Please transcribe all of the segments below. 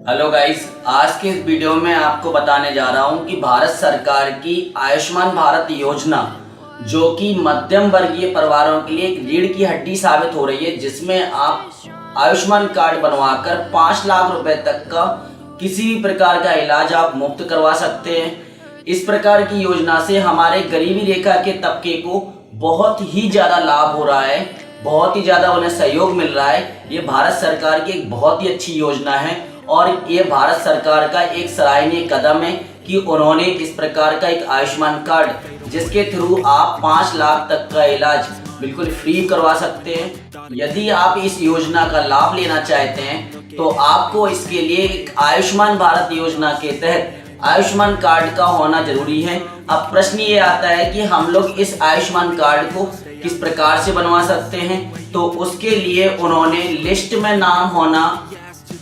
Hello guys, आज के इस वीडियो में आपको बताने जा रहा हूं कि भारत सरकार की आयुष्मान भारत योजना जो कि मध्यम वर्गीय परिवारों के लिए एक रीढ़ की हड्डी साबित हो रही है, जिसमें आप आयुष्मान कार्ड बनवाकर 5 लाख रुपए तक का किसी भी प्रकार का इलाज आप मुफ्त करवा सकते हैं। इस प्रकार की योजना से हमारे गरीबी रेखा के तबके को बहुत ही ज़्यादा लाभ हो रहा है, बहुत ही ज़्यादा उन्हें सहयोग मिल रहा है। ये भारत सरकार की एक बहुत ही अच्छी योजना है और ये भारत सरकार का एक सराहनीय कदम है कि उन्होंने इस प्रकार का एक आयुष्मान कार्ड जिसके थ्रू आप 5 लाख तक का इलाज बिल्कुल फ्री करवा सकते हैं। यदि आप इस योजना का लाभ लेना चाहते हैं तो आपको इसके लिए एक आयुष्मान भारत योजना के तहत आयुष्मान कार्ड का होना जरूरी है। अब प्रश्न ये आता है कि हम लोग इस आयुष्मान कार्ड को किस प्रकार से बनवा सकते हैं, तो उसके लिए उन्होंने लिस्ट में नाम होना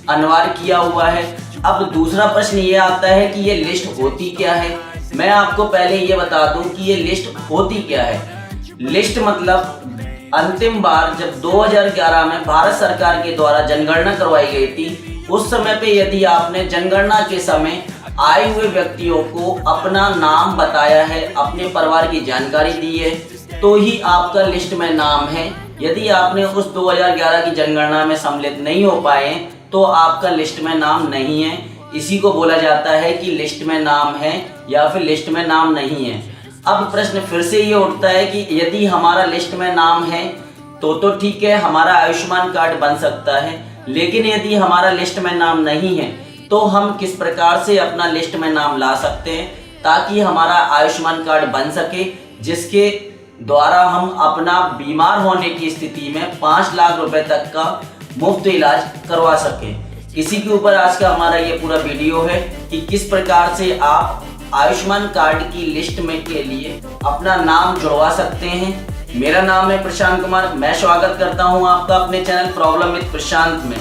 अनिवार्य किया हुआ है। अब दूसरा प्रश्न ये आता है कि ये लिस्ट होती क्या है। मैं आपको पहले ये बता दूं कि ये लिस्ट होती क्या है। लिस्ट मतलब अंतिम बार जब 2011 में भारत सरकार के द्वारा जनगणना करवाई गई थी, उस समय पे यदि आपने जनगणना के समय आए हुए व्यक्तियों को अपना नाम बताया है, अपने परिवार की जानकारी दी है, तो ही आपका लिस्ट में नाम है। यदि आपने उस 2011 की जनगणना में सम्मिलित नहीं हो पाए तो आपका लिस्ट में नाम नहीं है। इसी को बोला जाता है कि लिस्ट में नाम है या फिर लिस्ट में नाम नहीं है। अब प्रश्न फिर से ये उठता है कि यदि हमारा लिस्ट में नाम है तो ठीक है, हमारा आयुष्मान कार्ड बन सकता है, लेकिन यदि हमारा लिस्ट में नाम नहीं है तो हम किस प्रकार से अपना लिस्ट में नाम ला सकते हैं ताकि हमारा आयुष्मान कार्ड बन सके, जिसके द्वारा हम अपना बीमार होने की स्थिति में 5 लाख रुपए तक का मुफ्त इलाज करवा सकें। इसी के ऊपर आज का हमारा ये पूरा वीडियो है कि किस प्रकार से आप आयुष्मान कार्ड की लिस्ट में के लिए अपना नाम जुड़वा सकते हैं। मेरा नाम है प्रशांत कुमार। मैं स्वागत करता हूं आपका अपने चैनल प्रॉब्लम विद प्रशांत में।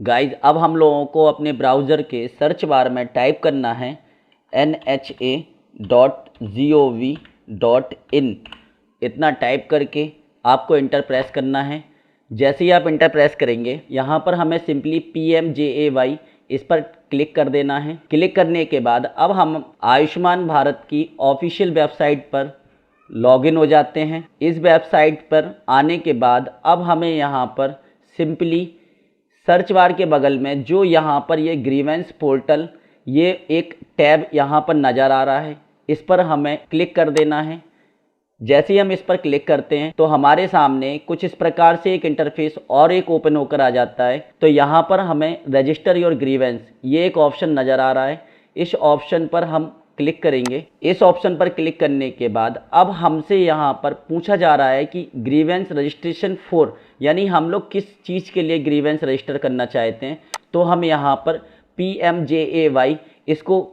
गाइज, अब हम लोगों को अपने ब्राउज़र के सर्च बार में टाइप करना है nha.gov.in। इतना टाइप करके आपको इंटर प्रेस करना है। जैसे ही आप इंटर प्रेस करेंगे, यहाँ पर हमें सिंपली PMJAY इस पर क्लिक कर देना है। क्लिक करने के बाद अब हम आयुष्मान भारत की ऑफिशियल वेबसाइट पर लॉगिन हो जाते हैं। इस वेबसाइट पर आने के बाद अब हमें यहाँ पर सिंपली सर्च बार के बगल में जो यहाँ पर ये ग्रीवेंस पोर्टल, ये एक टैब यहाँ पर नज़र आ रहा है, इस पर हमें क्लिक कर देना है। जैसे ही हम इस पर क्लिक करते हैं तो हमारे सामने कुछ इस प्रकार से एक इंटरफेस और एक ओपन होकर आ जाता है। तो यहाँ पर हमें रजिस्टर योर ग्रीवेंस ये एक ऑप्शन नज़र आ रहा है, इस ऑप्शन पर हम क्लिक करेंगे। इस ऑप्शन पर क्लिक करने के बाद अब हमसे यहाँ पर पूछा जा रहा है कि ग्रीवेंस रजिस्ट्रेशन फॉर, यानी हम लोग किस चीज़ के लिए ग्रीवेंस रजिस्टर करना चाहते हैं। तो हम यहाँ पर PMJAY इसको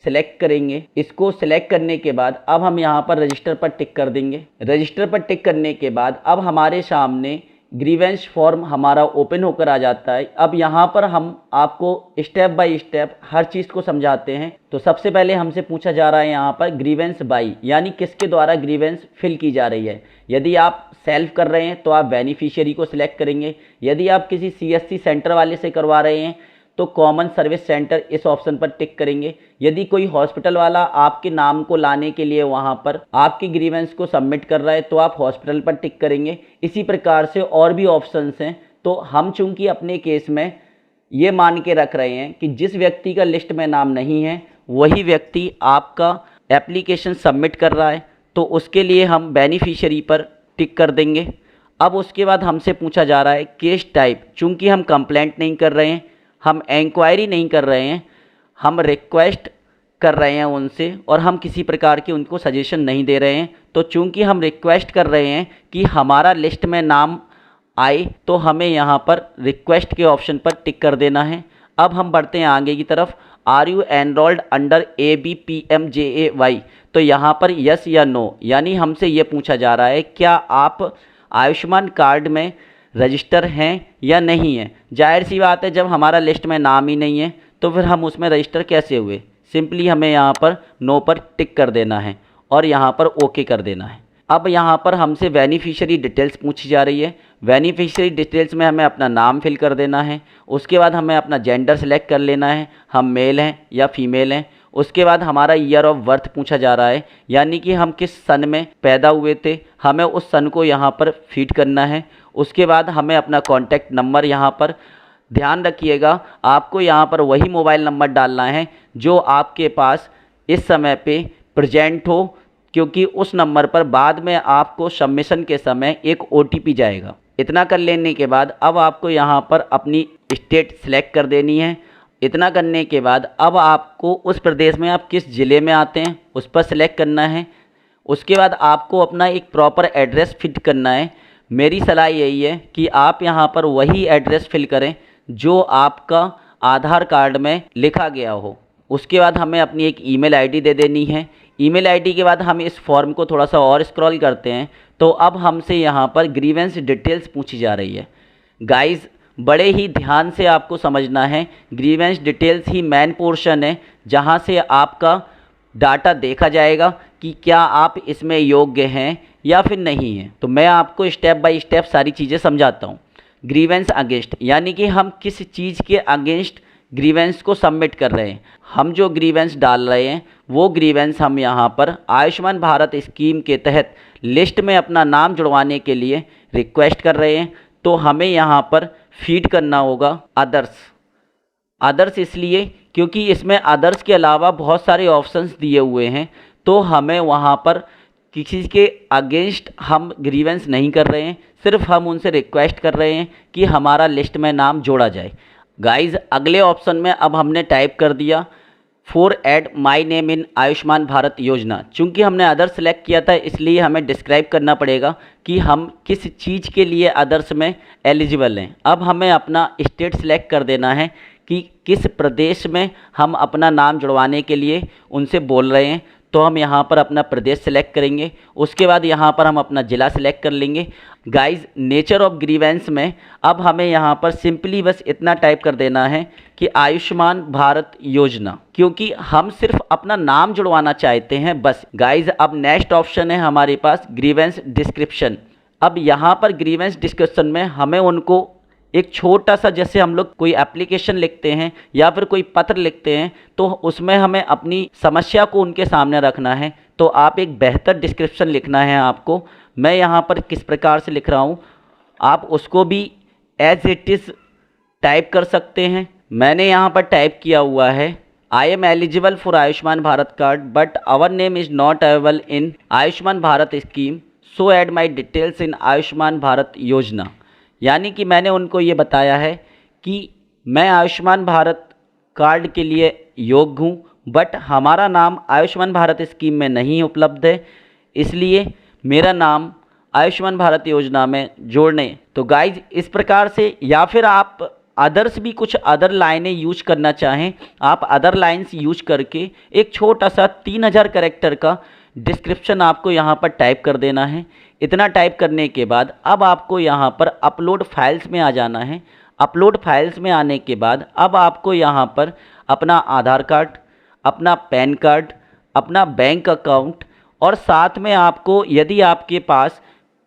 सेलेक्ट करेंगे। इसको सेलेक्ट करने के बाद अब हम यहाँ पर रजिस्टर पर टिक कर देंगे। रजिस्टर पर टिक करने के बाद अब हमारे सामने ग्रीवेंस फॉर्म हमारा ओपन होकर आ जाता है। अब यहाँ पर हम आपको स्टेप बाय स्टेप हर चीज़ को समझाते हैं। तो सबसे पहले हमसे पूछा जा रहा है यहाँ पर ग्रीवेंस बाई, यानी किसके द्वारा ग्रीवेंस फिल की जा रही है। यदि आप सेल्फ कर रहे हैं तो आप बेनिफिशियरी को सिलेक्ट करेंगे। यदि आप किसी CSC सेंटर वाले से करवा रहे हैं तो कॉमन सर्विस सेंटर इस ऑप्शन पर टिक करेंगे। यदि कोई हॉस्पिटल वाला आपके नाम को लाने के लिए वहां पर आपकी ग्रीवेंस को सबमिट कर रहा है तो आप हॉस्पिटल पर टिक करेंगे। इसी प्रकार से और भी ऑप्शंस हैं। तो हम चूंकि अपने केस में ये मान के रख रहे हैं कि जिस व्यक्ति का लिस्ट में नाम नहीं है वही व्यक्ति आपका एप्लीकेशन सबमिट कर रहा है, तो उसके लिए हम बेनिफिशियरी पर टिक कर देंगे। अब उसके बाद हमसे पूछा जा रहा है केस टाइप। चूँकि हम कंप्लेंट नहीं कर रहे हैं, हम इंक्वायरी नहीं कर रहे हैं, हम रिक्वेस्ट कर रहे हैं उनसे और हम किसी प्रकार की उनको सजेशन नहीं दे रहे हैं। तो चूंकि हम रिक्वेस्ट कर रहे हैं कि हमारा लिस्ट में नाम आए तो हमें यहाँ पर रिक्वेस्ट के ऑप्शन पर टिक कर देना है। अब हम बढ़ते हैं आगे की तरफ। Are you enrolled under ABPMJAY, तो यहाँ पर यस या नो, यानी हमसे ये पूछा जा रहा है क्या आप आयुष्मान कार्ड में रजिस्टर हैं या नहीं है। जाहिर सी बात है, जब हमारा लिस्ट में नाम ही नहीं है तो फिर हम उसमें रजिस्टर कैसे हुए। सिंपली हमें यहाँ पर नो पर टिक कर देना है और यहाँ पर ओके कर देना है। अब यहाँ पर हमसे बेनिफिशियरी डिटेल्स पूछी जा रही है। बेनिफिशियरी डिटेल्स में हमें अपना नाम फिल कर देना है। उसके बाद हमें अपना जेंडर सेलेक्ट कर लेना है, हम मेल हैं या फीमेल हैं। उसके बाद हमारा ईयर ऑफ बर्थ पूछा जा रहा है, यानी कि हम किस सन में पैदा हुए थे, हमें उस सन को यहाँ पर फीड करना है। उसके बाद हमें अपना कॉन्टैक्ट नंबर यहाँ पर, ध्यान रखिएगा आपको यहाँ पर वही मोबाइल नंबर डालना है जो आपके पास इस समय पे प्रेजेंट हो, क्योंकि उस नंबर पर बाद में आपको सबमिशन के समय एक OTP जाएगा। इतना कर लेने के बाद अब आपको यहाँ पर अपनी स्टेट सेलेक्ट कर देनी है। इतना करने के बाद अब आपको उस प्रदेश में आप किस ज़िले में आते हैं उस पर सेलेक्ट करना है। उसके बाद आपको अपना एक प्रॉपर एड्रेस फिट करना है। मेरी सलाह यही है कि आप यहाँ पर वही एड्रेस फिल करें जो आपका आधार कार्ड में लिखा गया हो। उसके बाद हमें अपनी एक ईमेल आईडी दे देनी है। ईमेल आईडी के बाद हम इस फॉर्म को थोड़ा सा और स्क्रॉल करते हैं तो अब हमसे यहाँ पर ग्रीवेंस डिटेल्स पूछी जा रही है। गाइस बड़े ही ध्यान से आपको समझना है, ग्रीवेंस डिटेल्स ही मेन पोर्शन है जहाँ से आपका डाटा देखा जाएगा कि क्या आप इसमें योग्य हैं या फिर नहीं हैं। तो मैं आपको स्टेप बाय स्टेप सारी चीज़ें समझाता हूँ। ग्रीवेंस अगेंस्ट यानी कि हम किस चीज़ के अगेंस्ट ग्रीवेंस को सबमिट कर रहे हैं। हम जो ग्रीवेंस डाल रहे हैं वो ग्रीवेंस हम यहाँ पर आयुष्मान भारत स्कीम के तहत लिस्ट में अपना नाम जुड़वाने के लिए रिक्वेस्ट कर रहे हैं। तो हमें यहाँ पर फीड करना होगा अदर्स इसलिए क्योंकि इसमें अदर्स के अलावा बहुत सारे ऑप्शंस दिए हुए हैं। तो हमें वहाँ पर किसी के अगेंस्ट हम ग्रीवेंस नहीं कर रहे हैं, सिर्फ हम उनसे रिक्वेस्ट कर रहे हैं कि हमारा लिस्ट में नाम जोड़ा जाए। गाइस अगले ऑप्शन में अब हमने टाइप कर दिया for add my name in Ayushman Bharat योजना। चूँकि हमने अदर्स सेलेक्ट किया था इसलिए हमें डिस्क्राइब करना पड़ेगा कि हम किस चीज़ के लिए अदर्स में एलिजिबल हैं। अब हमें अपना स्टेट सेलेक्ट कर देना है कि किस प्रदेश में हम अपना नाम जुड़वाने के लिए उनसे बोल रहे हैं। तो हम यहाँ पर अपना प्रदेश सेलेक्ट करेंगे। उसके बाद यहाँ पर हम अपना ज़िला सेलेक्ट कर लेंगे। गाइस नेचर ऑफ ग्रीवेंस में अब हमें यहाँ पर सिंपली बस इतना टाइप कर देना है कि आयुष्मान भारत योजना, क्योंकि हम सिर्फ अपना नाम जुड़वाना चाहते हैं बस। गाइस अब नेक्स्ट ऑप्शन है हमारे पास ग्रीवेंस डिस्क्रिप्शन। अब यहाँ पर ग्रीवेंस डिस्क्रिप्शन में हमें उनको एक छोटा सा, जैसे हम लोग कोई एप्लीकेशन लिखते हैं या फिर कोई पत्र लिखते हैं तो उसमें हमें अपनी समस्या को उनके सामने रखना है। तो आप एक बेहतर डिस्क्रिप्शन लिखना है आपको। मैं यहाँ पर किस प्रकार से लिख रहा हूँ आप उसको भी एज इट इज़ टाइप कर सकते हैं। मैंने यहाँ पर टाइप किया हुआ है I am eligible for Ayushman Bharat card but our name is not available in Ayushman Bharat scheme, so add my details in Ayushman Bharat Yojana. यानी कि मैंने उनको ये बताया है कि मैं आयुष्मान भारत कार्ड के लिए योग्य हूँ बट हमारा नाम आयुष्मान भारत स्कीम में नहीं उपलब्ध है, इसलिए मेरा नाम आयुष्मान भारत योजना में जोड़ने। तो गाइज इस प्रकार से, या फिर आप अदर्स भी कुछ अदर लाइनें यूज करना चाहें, आप अदर लाइन्स यूज करके एक छोटा सा 3000 कैरेक्टर का डिस्क्रिप्शन आपको यहाँ पर टाइप कर देना है। इतना टाइप करने के बाद अब आपको यहाँ पर अपलोड फाइल्स में आ जाना है। अपलोड फाइल्स में आने के बाद अब आपको यहाँ पर अपना आधार कार्ड, अपना पैन कार्ड, अपना बैंक अकाउंट और साथ में आपको यदि आपके पास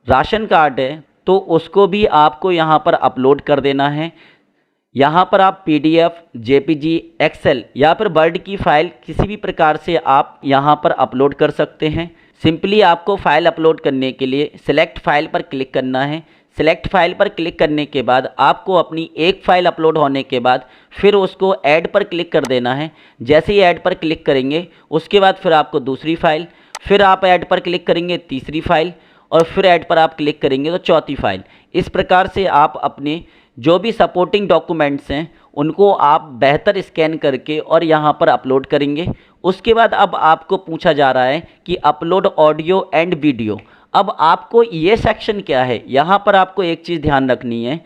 राशन कार्ड है तो उसको भी आपको यहाँ पर अपलोड कर देना है। यहाँ पर आप PDF, JPG, एक्सेल या फिर वर्ड की फ़ाइल किसी भी प्रकार से आप यहाँ पर अपलोड कर सकते हैं। सिंपली आपको फ़ाइल अपलोड करने के लिए सिलेक्ट फ़ाइल पर क्लिक करना है। सिलेक्ट फ़ाइल पर क्लिक करने के बाद आपको अपनी एक फ़ाइल अपलोड होने के बाद फिर उसको ऐड पर क्लिक कर देना है। जैसे ही ऐड पर क्लिक करेंगे उसके बाद फिर आपको दूसरी फ़ाइल, फिर आप ऐड पर क्लिक करेंगे तीसरी फ़ाइल और फिर ऐड पर आप क्लिक करेंगे तो चौथी फ़ाइल। इस प्रकार से आप अपने जो भी सपोर्टिंग डॉक्यूमेंट्स हैं उनको आप बेहतर स्कैन करके और यहाँ पर अपलोड करेंगे। उसके बाद अब आपको पूछा जा रहा है कि अपलोड ऑडियो एंड वीडियो। अब आपको ये सेक्शन क्या है, यहाँ पर आपको एक चीज़ ध्यान रखनी है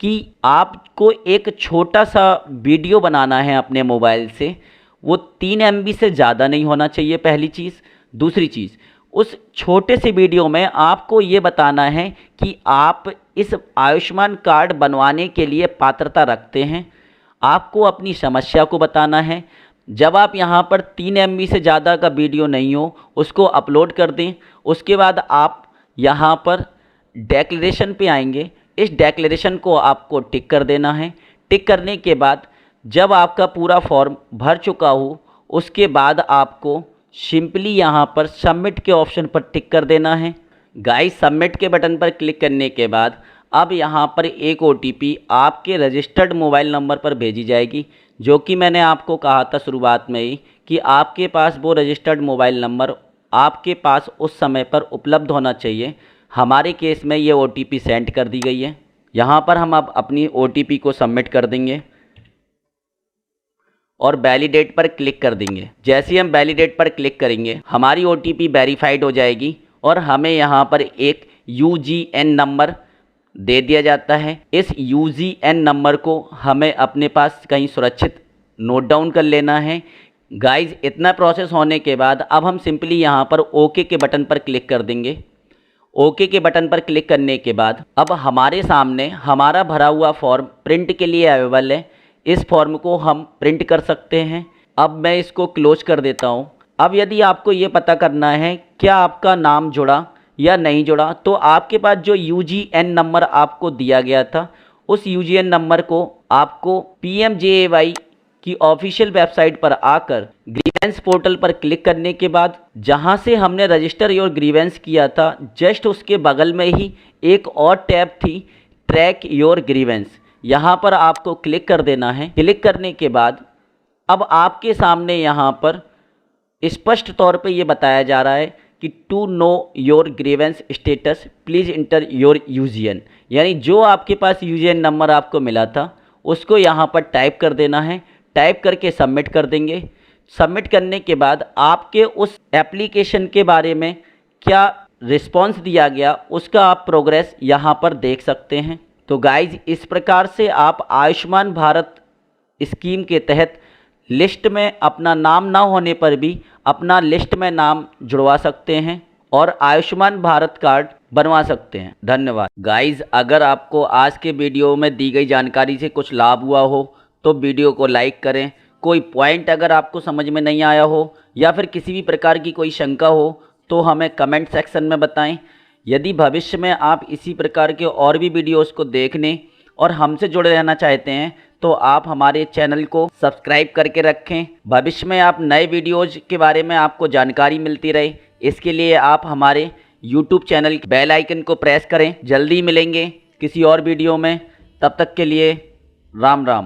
कि आपको एक छोटा सा वीडियो बनाना है अपने मोबाइल से। वो 3 MB से ज़्यादा नहीं होना चाहिए, पहली चीज़। दूसरी चीज़, उस छोटे से वीडियो में आपको ये बताना है कि आप इस आयुष्मान कार्ड बनवाने के लिए पात्रता रखते हैं। आपको अपनी समस्या को बताना है, जब आप यहाँ पर 3 MB से ज़्यादा का वीडियो नहीं हो उसको अपलोड कर दें। उसके बाद आप यहाँ पर डेक्लेरेशन पे आएंगे। इस डेक्लेरेशन को आपको टिक कर देना है। टिक करने के बाद जब आपका पूरा फॉर्म भर चुका हो उसके बाद आपको सिंपली यहाँ पर सबमिट के ऑप्शन पर टिक कर देना है। गाइस, सबमिट के बटन पर क्लिक करने के बाद अब यहाँ पर एक OTP आपके रजिस्टर्ड मोबाइल नंबर पर भेजी जाएगी, जो कि मैंने आपको कहा था शुरुआत में ही कि आपके पास वो रजिस्टर्ड मोबाइल नंबर आपके पास उस समय पर उपलब्ध होना चाहिए। हमारे केस में ये OTP सेंड कर दी गई है। यहाँ पर हम अब अपनी OTP को सबमिट कर देंगे और वैलिडेट पर क्लिक कर देंगे। जैसे ही हम वैलिडेट पर क्लिक करेंगे हमारी OTP वेरीफाइड हो जाएगी और हमें यहाँ पर एक UGN नंबर दे दिया जाता है। इस UGN नंबर को हमें अपने पास कहीं सुरक्षित नोट डाउन कर लेना है। गाइज, इतना प्रोसेस होने के बाद अब हम सिंपली यहाँ पर ओके के बटन पर क्लिक कर देंगे। ओके के बटन पर क्लिक करने के बाद अब हमारे सामने हमारा भरा हुआ फॉर्म प्रिंट के लिए अवेलेबल है। इस फॉर्म को हम प्रिंट कर सकते हैं। अब मैं इसको क्लोज कर देता हूँ। अब यदि आपको ये पता करना है क्या आपका नाम जुड़ा या नहीं जुड़ा, तो आपके पास जो UGN नंबर आपको दिया गया था उस UGN नंबर को आपको PMJAY की ऑफिशियल वेबसाइट पर आकर ग्रीवेंस पोर्टल पर क्लिक करने के बाद जहां से हमने रजिस्टर योर ग्रीवेंस किया था जस्ट उसके बगल में ही एक और टैब थी, ट्रैक योर ग्रीवेंस। यहाँ पर आपको क्लिक कर देना है। क्लिक करने के बाद अब आपके सामने यहाँ पर स्पष्ट तौर पे ये बताया जा रहा है कि to know your grievance status please enter your UGN, यानी जो आपके पास UGN नंबर आपको मिला था उसको यहाँ पर टाइप कर देना है। टाइप करके सबमिट कर देंगे। सबमिट करने के बाद आपके उस एप्लीकेशन के बारे में क्या रिस्पॉन्स दिया गया उसका आप प्रोग्रेस यहाँ पर देख सकते हैं। तो गाइज, इस प्रकार से आप आयुष्मान भारत स्कीम के तहत लिस्ट में अपना नाम ना होने पर भी अपना लिस्ट में नाम जुड़वा सकते हैं और आयुष्मान भारत कार्ड बनवा सकते हैं। धन्यवाद। गाइज, अगर आपको आज के वीडियो में दी गई जानकारी से कुछ लाभ हुआ हो तो वीडियो को लाइक करें। कोई पॉइंट अगर आपको समझ में नहीं आया हो या फिर किसी भी प्रकार की कोई शंका हो तो हमें कमेंट सेक्शन में बताएं। यदि भविष्य में आप इसी प्रकार के और भी वीडियोस को देखने और हमसे जुड़े रहना चाहते हैं तो आप हमारे चैनल को सब्सक्राइब करके रखें। भविष्य में आप नए वीडियोज़ के बारे में आपको जानकारी मिलती रहे, इसके लिए आप हमारे YouTube चैनल के बेल आइकन को प्रेस करें। जल्दी मिलेंगे किसी और वीडियो में, तब तक के लिए राम राम।